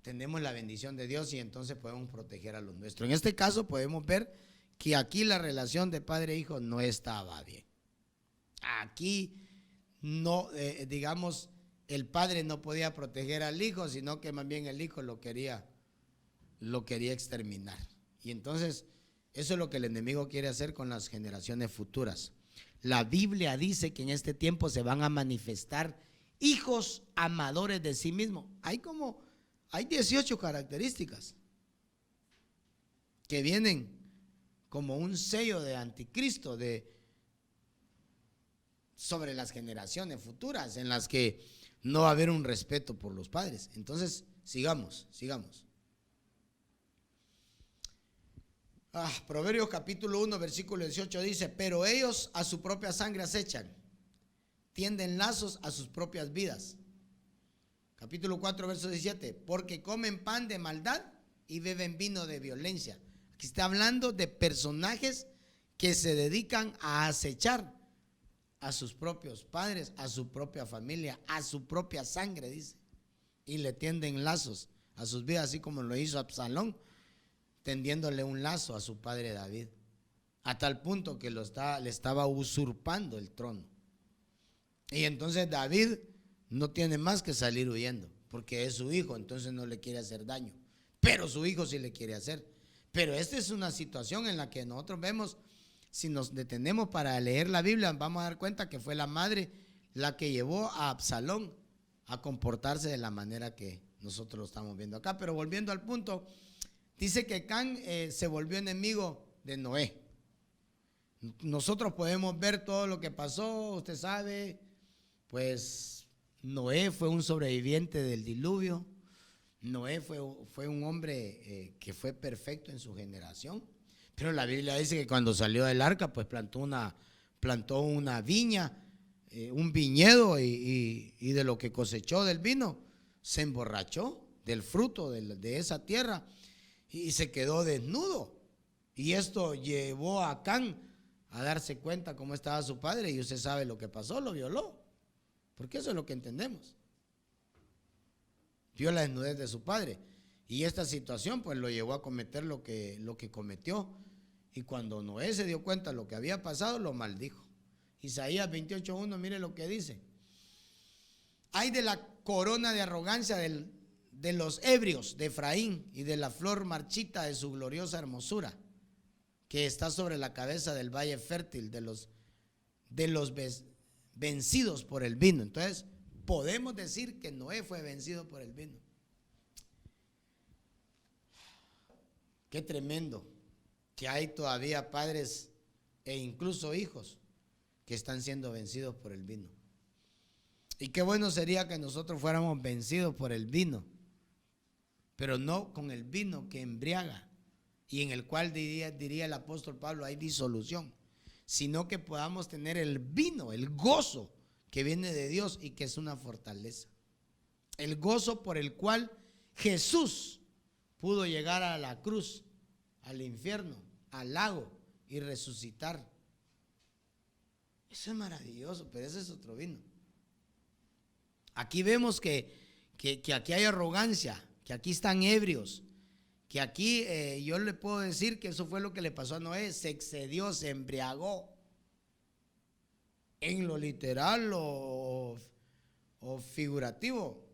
tenemos la bendición de Dios y entonces podemos proteger a los nuestros. En este caso podemos ver que aquí la relación de padre e hijo no estaba bien. Aquí no, digamos, el padre no podía proteger al hijo, sino que más bien el hijo lo quería exterminar. Y entonces eso es lo que el enemigo quiere hacer con las generaciones futuras. La Biblia dice que en este tiempo se van a manifestar hijos amadores de sí mismos. Hay 18 características que vienen como un sello de anticristo sobre las generaciones futuras, en las que no va a haber un respeto por los padres. Entonces, sigamos. Proverbios capítulo 1, versículo 18 dice: pero ellos a su propia sangre acechan, tienden lazos a sus propias vidas. Capítulo 4, verso 17: porque comen pan de maldad y beben vino de violencia. Aquí está hablando de personajes que se dedican a acechar a sus propios padres, a su propia familia, a su propia sangre, dice, y le tienden lazos a sus vidas, así como lo hizo Absalón, tendiéndole un lazo a su padre David, a tal punto que le estaba usurpando el trono. Y entonces David no tiene más que salir huyendo, porque es su hijo, entonces no le quiere hacer daño, pero su hijo sí le quiere hacer. Pero esta es una situación en la que nosotros vemos, si nos detenemos para leer la Biblia, vamos a dar cuenta que fue la madre la que llevó a Absalón a comportarse de la manera que nosotros lo estamos viendo acá. Pero volviendo al punto, dice que Can se volvió enemigo de Noé. Nosotros podemos ver todo lo que pasó, usted sabe, pues Noé fue un sobreviviente del diluvio. Noé fue un hombre que fue perfecto en su generación, pero la Biblia dice que cuando salió del arca, pues plantó una viña, un viñedo, y de lo que cosechó del vino, se emborrachó del fruto de esa tierra y se quedó desnudo. Y esto llevó a Can a darse cuenta cómo estaba su padre, y usted sabe lo que pasó, lo violó, porque eso es lo que entendemos. Vio la desnudez de su padre, y esta situación pues lo llevó a cometer lo que cometió. Y cuando Noé se dio cuenta de lo que había pasado, lo maldijo. Isaías 28:1, mire lo que dice: ay de la corona de arrogancia de los ebrios de Efraín, y de la flor marchita de su gloriosa hermosura, que está sobre la cabeza del valle fértil, de los vencidos por el vino. Entonces podemos decir que Noé fue vencido por el vino. Qué tremendo que hay todavía padres e incluso hijos que están siendo vencidos por el vino. Y qué bueno sería que nosotros fuéramos vencidos por el vino, pero no con el vino que embriaga y en el cual diría el apóstol Pablo hay disolución, sino que podamos tener el vino, el gozo que viene de Dios y que es una fortaleza. El gozo por el cual Jesús pudo llegar a la cruz, al infierno, al lago y resucitar. Eso es maravilloso, pero ese es otro vino. Aquí vemos que aquí hay arrogancia, que aquí están ebrios, que aquí yo le puedo decir que eso fue lo que le pasó a Noé. Se excedió, se embriagó, en lo literal o figurativo.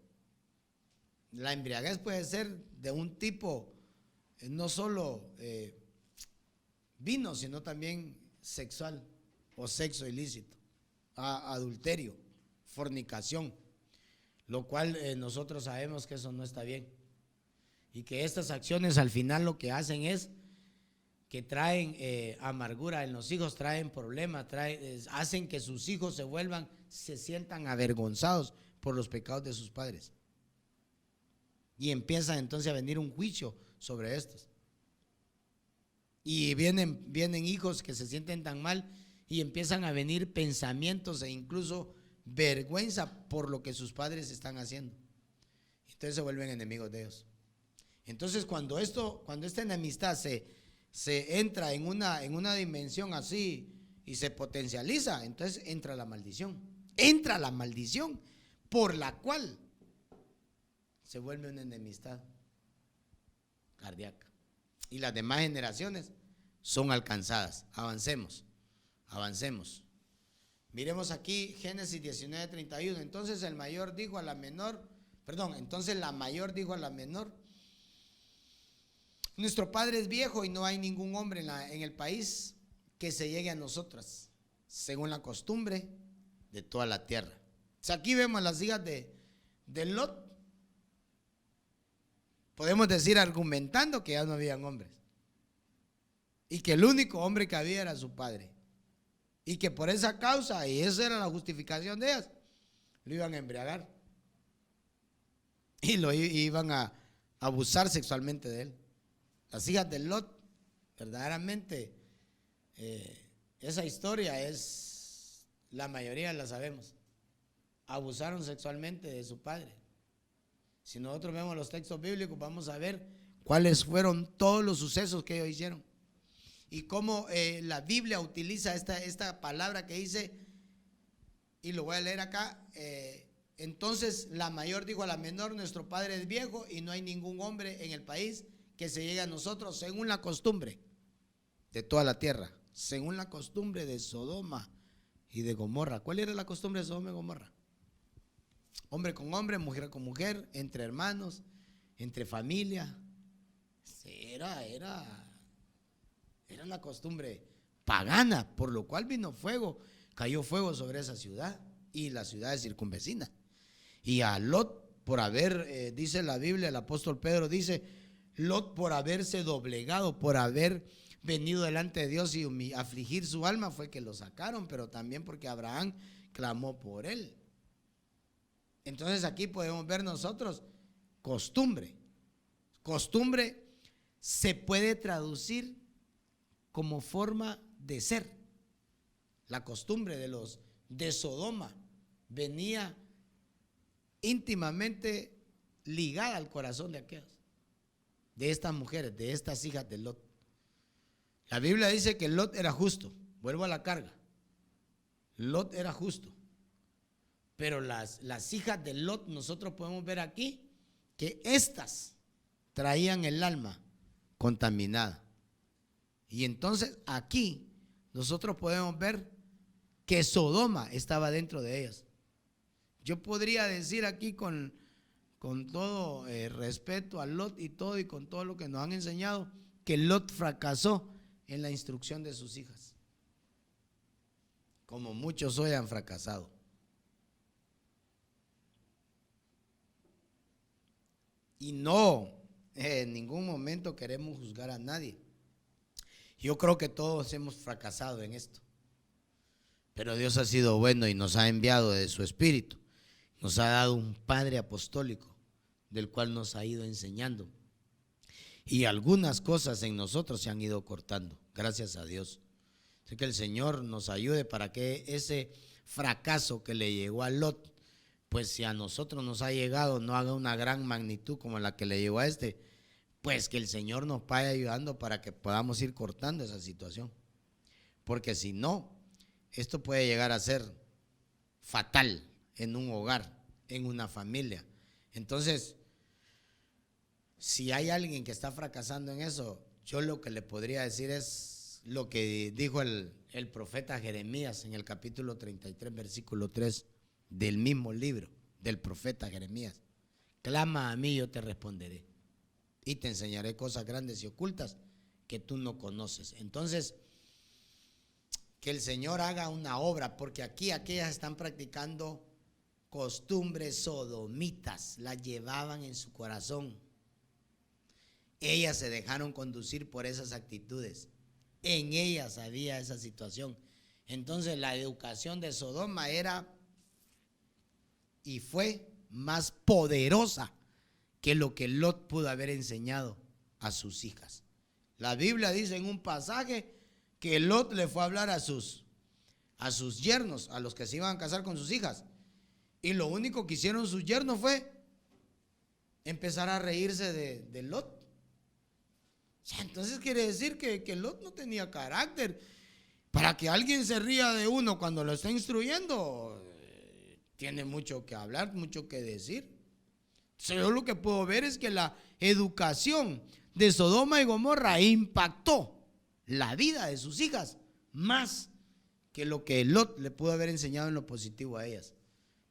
La embriaguez puede ser de un tipo, no solo vino, sino también sexual o sexo ilícito, adulterio, fornicación, lo cual nosotros sabemos que eso no está bien, y que estas acciones al final lo que hacen es que traen amargura en los hijos, traen problemas, hacen que sus hijos se sientan avergonzados por los pecados de sus padres, y empieza entonces a venir un juicio sobre estos, y vienen hijos que se sienten tan mal y empiezan a venir pensamientos e incluso vergüenza por lo que sus padres están haciendo. Entonces se vuelven enemigos de ellos. Entonces cuando esta enemistad se entra en una dimensión así y se potencializa, entonces entra la maldición. Entra la maldición por la cual se vuelve una enemistad cardíaca. Y las demás generaciones son alcanzadas. Avancemos. Miremos aquí Génesis 19:31. Entonces la mayor dijo a la menor, nuestro padre es viejo y no hay ningún hombre en el país que se llegue a nosotras, según la costumbre de toda la tierra. O sea, aquí vemos las hijas de Lot. Podemos decir argumentando que ya no habían hombres y que el único hombre que había era su padre, y que por esa causa, y esa era la justificación de ellas, lo iban a embriagar y lo iban a abusar sexualmente de él. Las hijas de Lot, verdaderamente, esa historia es, la mayoría la sabemos, abusaron sexualmente de su padre. Si nosotros vemos los textos bíblicos, vamos a ver cuáles fueron todos los sucesos que ellos hicieron y cómo la Biblia utiliza esta palabra que dice, y lo voy a leer acá. Entonces la mayor dijo a la menor, nuestro padre es viejo y no hay ningún hombre en el país que se llegue a nosotros, según la costumbre de toda la tierra, según la costumbre de Sodoma y de Gomorra. ¿Cuál era la costumbre de Sodoma y Gomorra? Hombre con hombre, mujer con mujer, entre hermanos, entre familia. Era una costumbre pagana, por lo cual cayó fuego sobre esa ciudad y las ciudades circunvecinas. Y a Lot, por haber, dice la Biblia, el apóstol Pedro dice, Lot, por haberse doblegado, por haber venido delante de Dios y afligir su alma, fue que lo sacaron, pero también porque Abraham clamó por él. Entonces aquí podemos ver nosotros costumbre. Costumbre se puede traducir como forma de ser. La costumbre de Sodoma venía íntimamente ligada al corazón de aquellos, de estas mujeres, de estas hijas de Lot. La Biblia dice que Lot era justo. Vuelvo a la carga. Lot era justo. Pero las hijas de Lot, nosotros podemos ver aquí que estas traían el alma contaminada. Y entonces aquí nosotros podemos ver que Sodoma estaba dentro de ellas. Yo podría decir aquí con todo respeto a Lot y con todo lo que nos han enseñado, que Lot fracasó en la instrucción de sus hijas, como muchos hoy han fracasado. Y no, en ningún momento queremos juzgar a nadie. Yo creo que todos hemos fracasado en esto. Pero Dios ha sido bueno y nos ha enviado de su Espíritu. Nos ha dado un Padre apostólico del cual nos ha ido enseñando. Y algunas cosas en nosotros se han ido cortando, gracias a Dios. Así que el Señor nos ayude para que ese fracaso que le llegó a Lot, pues si a nosotros nos ha llegado, no haga una gran magnitud como la que le llegó a pues que el Señor nos vaya ayudando para que podamos ir cortando esa situación. Porque si no, esto puede llegar a ser fatal en un hogar, en una familia. Entonces, si hay alguien que está fracasando en eso, yo lo que le podría decir es lo que dijo el profeta Jeremías en el capítulo 33, versículo 3 del mismo libro del profeta Jeremías. Clama a mí, yo te responderé y te enseñaré cosas grandes y ocultas que tú no conoces. Entonces, que el Señor haga una obra, porque aquí aquellas están practicando costumbres sodomitas, las llevaban en su corazón. Ellas se dejaron conducir por esas actitudes. En ellas había esa situación. Entonces la educación de Sodoma era y fue más poderosa que lo que Lot pudo haber enseñado a sus hijas. La Biblia dice en un pasaje que Lot le fue a hablar a sus yernos, a los que se iban a casar con sus hijas. Y lo único que hicieron sus yernos fue empezar a reírse de Lot. O sea, entonces quiere decir que Lot no tenía carácter. Para que alguien se ría de uno cuando lo está instruyendo, tiene mucho que hablar, mucho que decir. Entonces, yo lo que puedo ver es que la educación de Sodoma y Gomorra impactó la vida de sus hijas más que lo que Lot le pudo haber enseñado en lo positivo a ellas.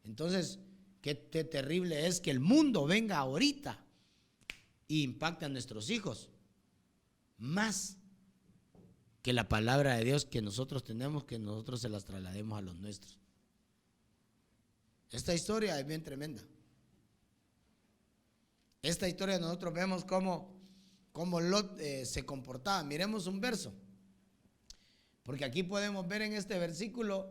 Entonces, qué terrible es que el mundo venga ahorita e impacte a nuestros hijos más que la palabra de Dios que nosotros tenemos, que nosotros se las traslademos a los nuestros. Esta historia es bien tremenda. Esta historia nosotros vemos cómo Lot se comportaba. Miremos un verso, porque aquí podemos ver en este versículo,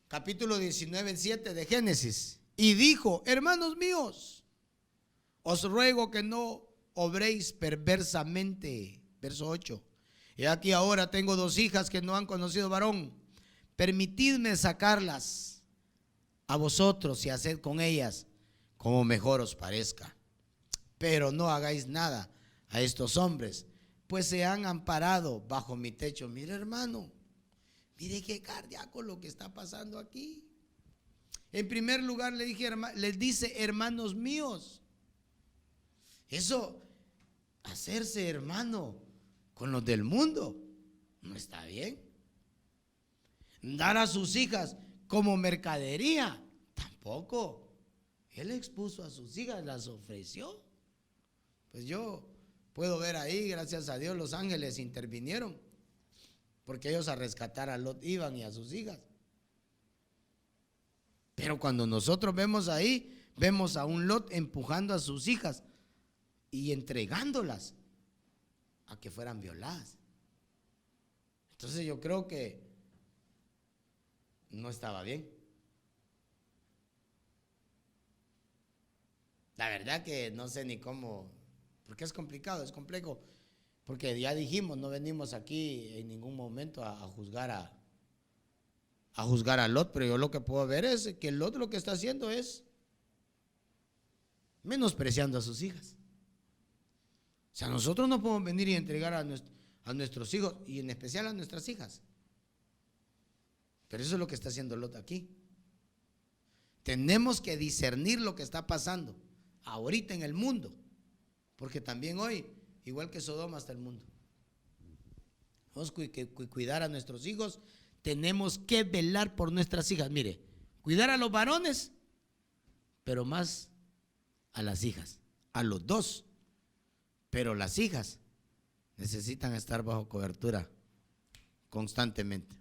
capítulo 19, 7 de Génesis. Y dijo: hermanos míos, os ruego que no obréis perversamente. Verso 8. Y aquí ahora tengo 2 hijas que no han conocido varón. Permitidme sacarlas a vosotros y haced con ellas como mejor os parezca. Pero no hagáis nada a estos hombres, pues se han amparado bajo mi techo. Mire, hermano, mire qué cardíaco lo que está pasando aquí. En primer lugar les dice hermanos míos. Eso, hacerse hermano con los del mundo, no está bien. Dar a sus hijas como mercadería, tampoco. Él expuso a sus hijas, las ofreció. Pues yo puedo ver ahí, gracias a Dios, los ángeles intervinieron, porque ellos a rescatar a Lot iban y a sus hijas. Pero cuando nosotros vemos ahí, vemos a un Lot empujando a sus hijas y entregándolas a que fueran violadas. Entonces yo creo que no estaba bien. La verdad que no sé ni cómo, porque es complicado, es complejo, porque ya dijimos, no venimos aquí en ningún momento a juzgar a Lot, pero yo lo que puedo ver es que Lot lo que está haciendo es menospreciando a sus hijas. O sea, nosotros no podemos venir y entregar a nuestros hijos, y en especial a nuestras hijas. Pero eso es lo que está haciendo Lot aquí. Tenemos que discernir lo que está pasando ahorita en el mundo, porque también hoy, igual que Sodoma, está el mundo. Tenemos que cuidar a nuestros hijos, tenemos que velar por nuestras hijas. Mire, cuidar a los varones, pero más a las hijas, a los dos. Pero las hijas necesitan estar bajo cobertura constantemente.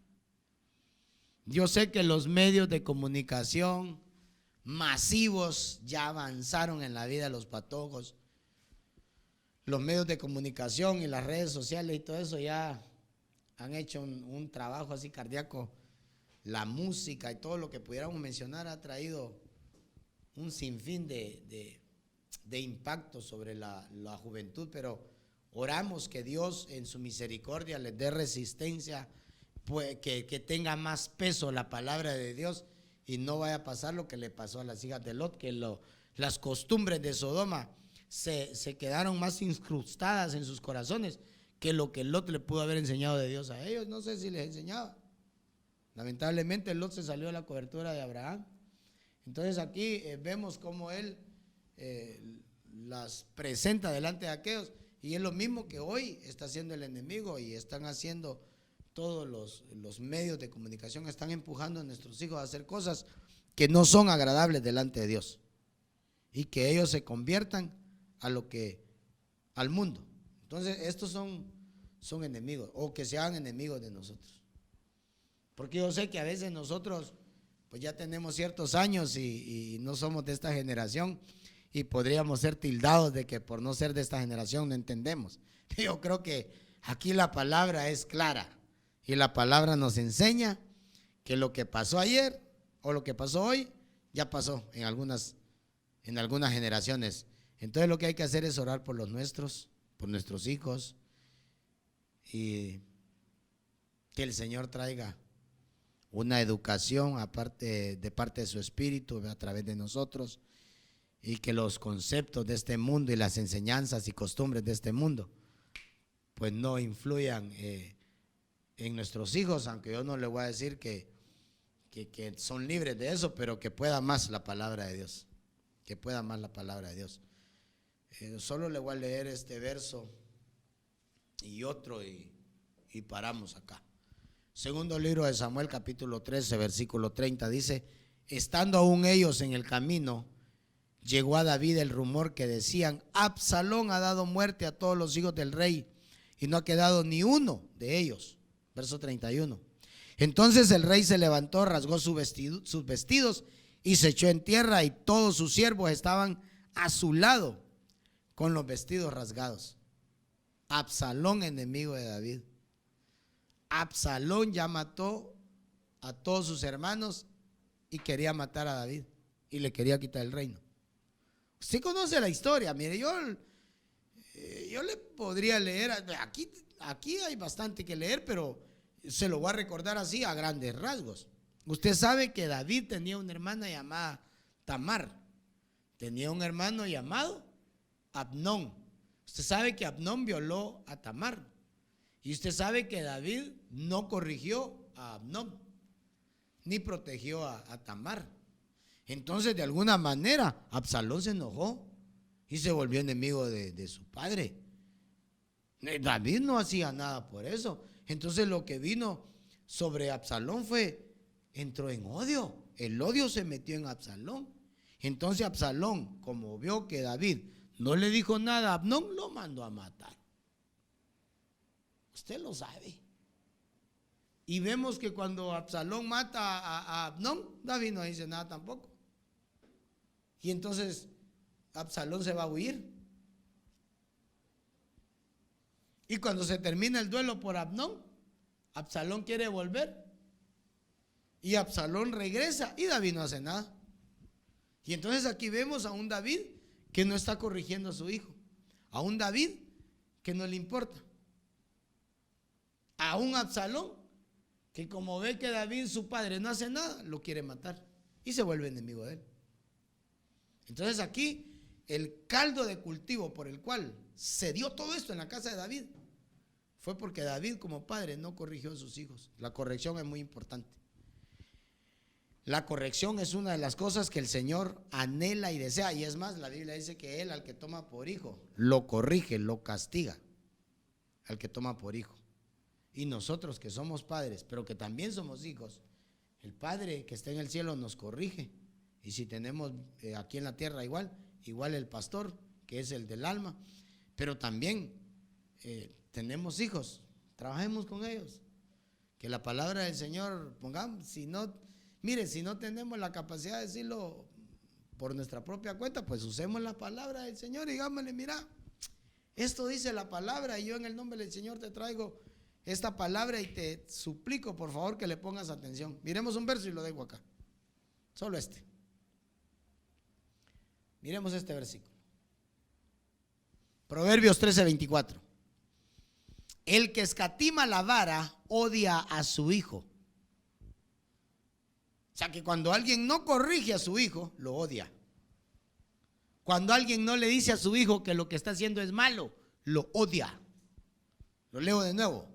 Yo sé que los medios de comunicación masivos ya avanzaron en la vida de los patojos. Los medios de comunicación y las redes sociales y todo eso ya han hecho un trabajo así cardíaco. La música y todo lo que pudiéramos mencionar ha traído un sinfín de impacto sobre la juventud, pero oramos que Dios en su misericordia les dé resistencia, pues, que tenga más peso la palabra de Dios y no vaya a pasar lo que le pasó a las hijas de Lot, que las costumbres de Sodoma se quedaron más incrustadas en sus corazones que lo que Lot le pudo haber enseñado de Dios a ellos. No sé si les enseñaba. Lamentablemente Lot se salió de la cobertura de Abraham. Entonces aquí vemos cómo él las presenta delante de aquellos, y es lo mismo que hoy está haciendo el enemigo, y están haciendo todos los medios de comunicación, están empujando a nuestros hijos a hacer cosas que no son agradables delante de Dios, y que ellos se conviertan al mundo. Entonces estos son enemigos, o que sean enemigos de nosotros, porque yo sé que a veces nosotros pues ya tenemos ciertos años y no somos de esta generación, y podríamos ser tildados de que por no ser de esta generación no entendemos. Yo creo que aquí la palabra es clara, y la palabra nos enseña que lo que pasó ayer o lo que pasó hoy ya pasó en algunas generaciones. Entonces lo que hay que hacer es orar por los nuestros, por nuestros hijos, y que el Señor traiga una educación de parte de su Espíritu a través de nosotros, y que los conceptos de este mundo y las enseñanzas y costumbres de este mundo pues no influyan en nuestros hijos, aunque yo no le voy a decir que son libres de eso, pero que pueda más la palabra de Dios, que pueda más la palabra de Dios. Solo le voy a leer este verso y otro y paramos acá. Segundo libro de Samuel, capítulo 13, versículo 30, dice: estando aún ellos en el camino, llegó a David el rumor que decían: Absalón ha dado muerte a todos los hijos del rey y no ha quedado ni uno de ellos. Verso 31. Entonces el rey se levantó, rasgó sus vestidos y se echó en tierra, y todos sus siervos estaban a su lado con los vestidos rasgados. Absalón, enemigo de David. Absalón ya mató a todos sus hermanos y quería matar a David y le quería quitar el reino. Usted conoce la historia. Mire, yo le podría leer, aquí hay bastante que leer, pero se lo voy a recordar así a grandes rasgos. Usted sabe que David tenía una hermana llamada Tamar, tenía un hermano llamado Abnón. Usted sabe que Abnón violó a Tamar, y usted sabe que David no corrigió a Abnón ni protegió a Tamar. Entonces, de alguna manera, Absalón se enojó y se volvió enemigo de su padre. David no hacía nada por eso. Entonces, lo que vino sobre Absalón entró en odio. El odio se metió en Absalón. Entonces, Absalón, como vio que David no le dijo nada a Abnón, lo mandó a matar. Usted lo sabe. Y vemos que cuando Absalón mata a Abnón, David no dice nada tampoco. Y entonces Absalón se va a huir. Y cuando se termina el duelo por Abnón, Absalón quiere volver. Y Absalón regresa y David no hace nada. Y entonces aquí vemos a un David que no está corrigiendo a su hijo. A un David que no le importa. A un Absalón que como ve que David, su padre, no hace nada, lo quiere matar y se vuelve enemigo de él. Entonces aquí el caldo de cultivo por el cual se dio todo esto en la casa de David fue porque David como padre no corrigió a sus hijos. La corrección es muy importante. La corrección es una de las cosas que el Señor anhela y desea, y es más, la Biblia dice que Él al que toma por hijo lo corrige, lo castiga, al que toma por hijo. Y nosotros que somos padres, pero que también somos hijos, el Padre que está en el cielo nos corrige. Y si tenemos aquí en la tierra igual el pastor, que es el del alma, pero también tenemos hijos, trabajemos con ellos. Que la palabra del Señor pongamos, si no tenemos la capacidad de decirlo por nuestra propia cuenta, pues usemos la palabra del Señor y digámosle: mira, esto dice la palabra, y yo en el nombre del Señor te traigo esta palabra y te suplico por favor que le pongas atención. Miremos un verso y lo dejo acá, solo este. Miremos este versículo. Proverbios 13:24. El que escatima la vara odia a su hijo. O sea que cuando alguien no corrige a su hijo, lo odia. Cuando alguien no le dice a su hijo que lo que está haciendo es malo, lo odia. Lo leo de nuevo.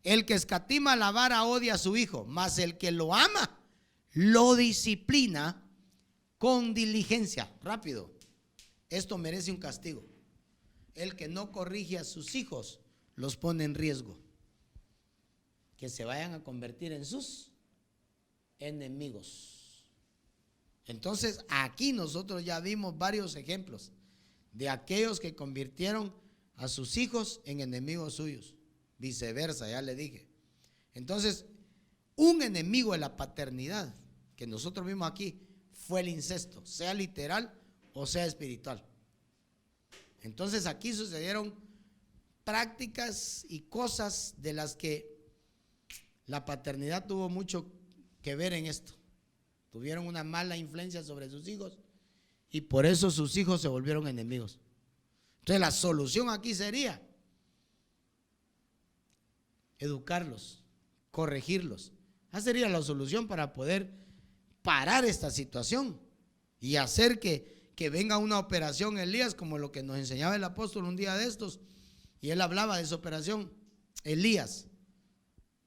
El que escatima la vara odia a su hijo, mas el que lo ama, lo disciplina con diligencia. Rápido. Esto merece un castigo. El que no corrige a sus hijos, los pone en riesgo. Que se vayan a convertir en sus enemigos. Entonces, aquí nosotros ya vimos varios ejemplos de aquellos que convirtieron a sus hijos en enemigos suyos. Viceversa, ya le dije. Entonces, un enemigo de la paternidad que nosotros vimos aquí fue el incesto, sea literal o sea espiritual. Entonces aquí sucedieron prácticas y cosas de las que la paternidad tuvo mucho que ver en esto. Tuvieron una mala influencia sobre sus hijos y por eso sus hijos se volvieron enemigos. Entonces la solución aquí sería educarlos, corregirlos. Esa sería la solución para poder parar esta situación y hacer que que venga una operación, Elías, como lo que nos enseñaba el apóstol un día de estos, y él hablaba de esa operación, Elías.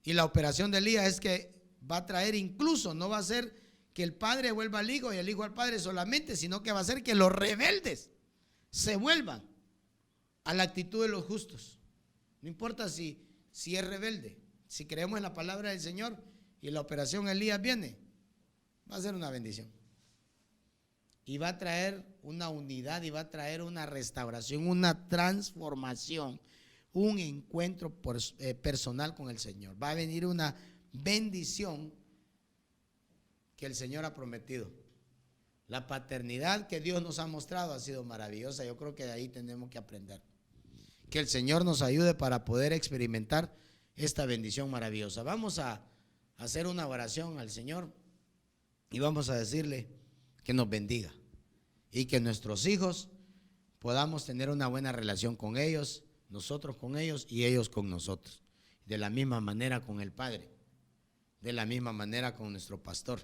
Y la operación de Elías es que va a traer, incluso no va a ser que el padre vuelva al hijo y el hijo al padre solamente, sino que va a ser que los rebeldes se vuelvan a la actitud de los justos. No importa si es rebelde, si creemos en la palabra del Señor y la operación Elías viene, va a ser una bendición. Y va a traer una unidad y va a traer una restauración, una transformación, un encuentro personal con el Señor. Va a venir una bendición que el Señor ha prometido. La paternidad que Dios nos ha mostrado ha sido maravillosa. Yo creo que de ahí tenemos que aprender. Que el Señor nos ayude para poder experimentar esta bendición maravillosa. Vamos a hacer una oración al Señor y vamos a decirle que nos bendiga y que nuestros hijos podamos tener una buena relación con ellos, nosotros con ellos y ellos con nosotros. De la misma manera con el Padre, de la misma manera con nuestro pastor.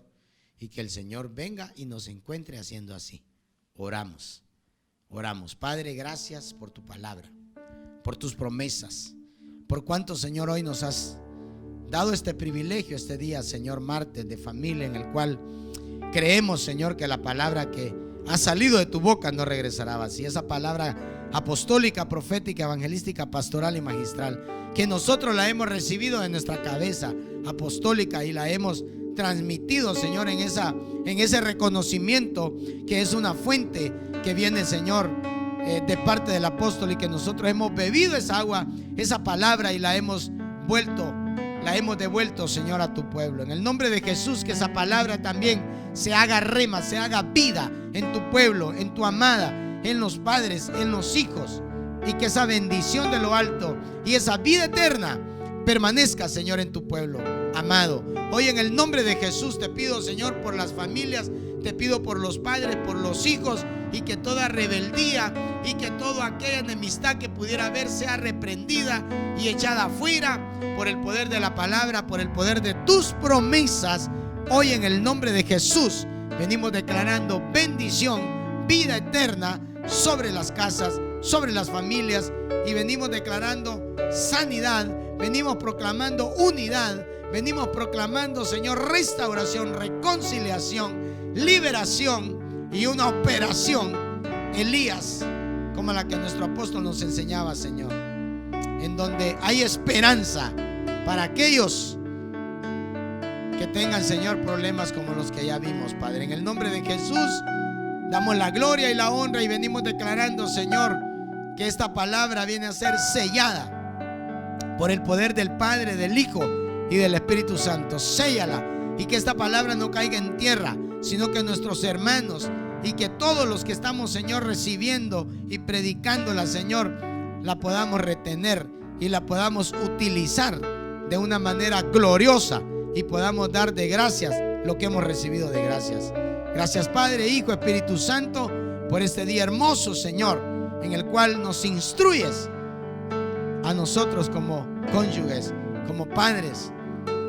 Y que el Señor venga y nos encuentre haciendo así. Oramos. Padre, gracias por tu palabra, por tus promesas, por cuánto, Señor, hoy nos has dado este privilegio, este día, Señor, martes de familia, en el cual creemos, Señor, que la palabra que ha salido de tu boca no regresará vacía. Esa palabra apostólica, profética, evangelística, pastoral y magistral, que nosotros la hemos recibido de nuestra cabeza apostólica y la hemos transmitido, Señor, en ese reconocimiento que es una fuente que viene, Señor, de parte del apóstol, y que nosotros hemos bebido esa agua, esa palabra, y la hemos devuelto, Señor, a tu pueblo. En el nombre de Jesús, que esa palabra también se haga rema, se haga vida en tu pueblo, en tu amada, en los padres, en los hijos, y que esa bendición de lo alto y esa vida eterna permanezca, Señor, en tu pueblo amado. Hoy, en el nombre de Jesús, te pido, Señor, por las familias, te pido por los padres, por los hijos, y que toda rebeldía y que toda aquella enemistad que pudiera haber sea reprendida y echada afuera por el poder de la palabra, por el poder de tus promesas. Hoy, en el nombre de Jesús, venimos declarando bendición, vida eterna sobre las casas, sobre las familias, y venimos declarando sanidad, venimos proclamando unidad, venimos proclamando, Señor, restauración, reconciliación, liberación y una operación Elías, como la que nuestro apóstol nos enseñaba, Señor, en donde hay esperanza para aquellos que tengan, Señor, problemas como los que ya vimos, Padre. En el nombre de Jesús damos la gloria y la honra, y venimos declarando, Señor, que esta palabra viene a ser sellada por el poder del Padre, del Hijo y del Espíritu Santo. Séllala, y que esta palabra no caiga en tierra, sino que nuestros hermanos y que todos los que estamos, Señor, recibiendo y predicándola, Señor, la podamos retener y la podamos utilizar de una manera gloriosa, y podamos dar de gracias lo que hemos recibido de gracias. Gracias, Padre, Hijo, Espíritu Santo, por este día hermoso, Señor, en el cual nos instruyes a nosotros como cónyuges, como padres,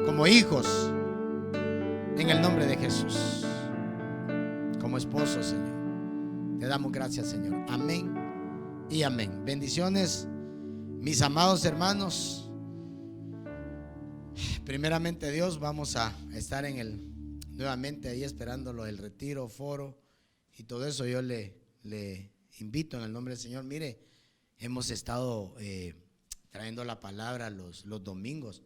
como hijos, en el nombre de Jesús, como esposos, Señor. Te damos gracias, Señor. Amén y amén. Bendiciones, mis amados hermanos. Primeramente, Dios, vamos a estar nuevamente ahí esperándolo, el retiro, foro y todo eso. Yo le invito en el nombre del Señor. Mire, hemos estado trayendo la palabra los domingos.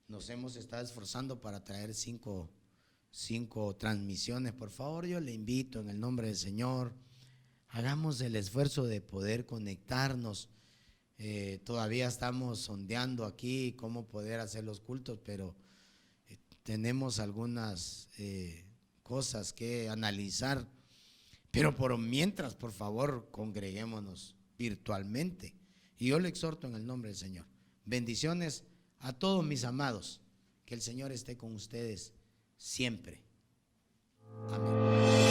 Nos hemos estado esforzando para traer cinco transmisiones. Por favor, yo le invito en el nombre del Señor, hagamos el esfuerzo de poder conectarnos. Todavía estamos sondeando aquí cómo poder hacer los cultos, pero tenemos algunas cosas que analizar. Pero por mientras, por favor, congreguémonos virtualmente. Y yo le exhorto en el nombre del Señor. Bendiciones a todos mis amados. Que el Señor esté con ustedes siempre. Amén.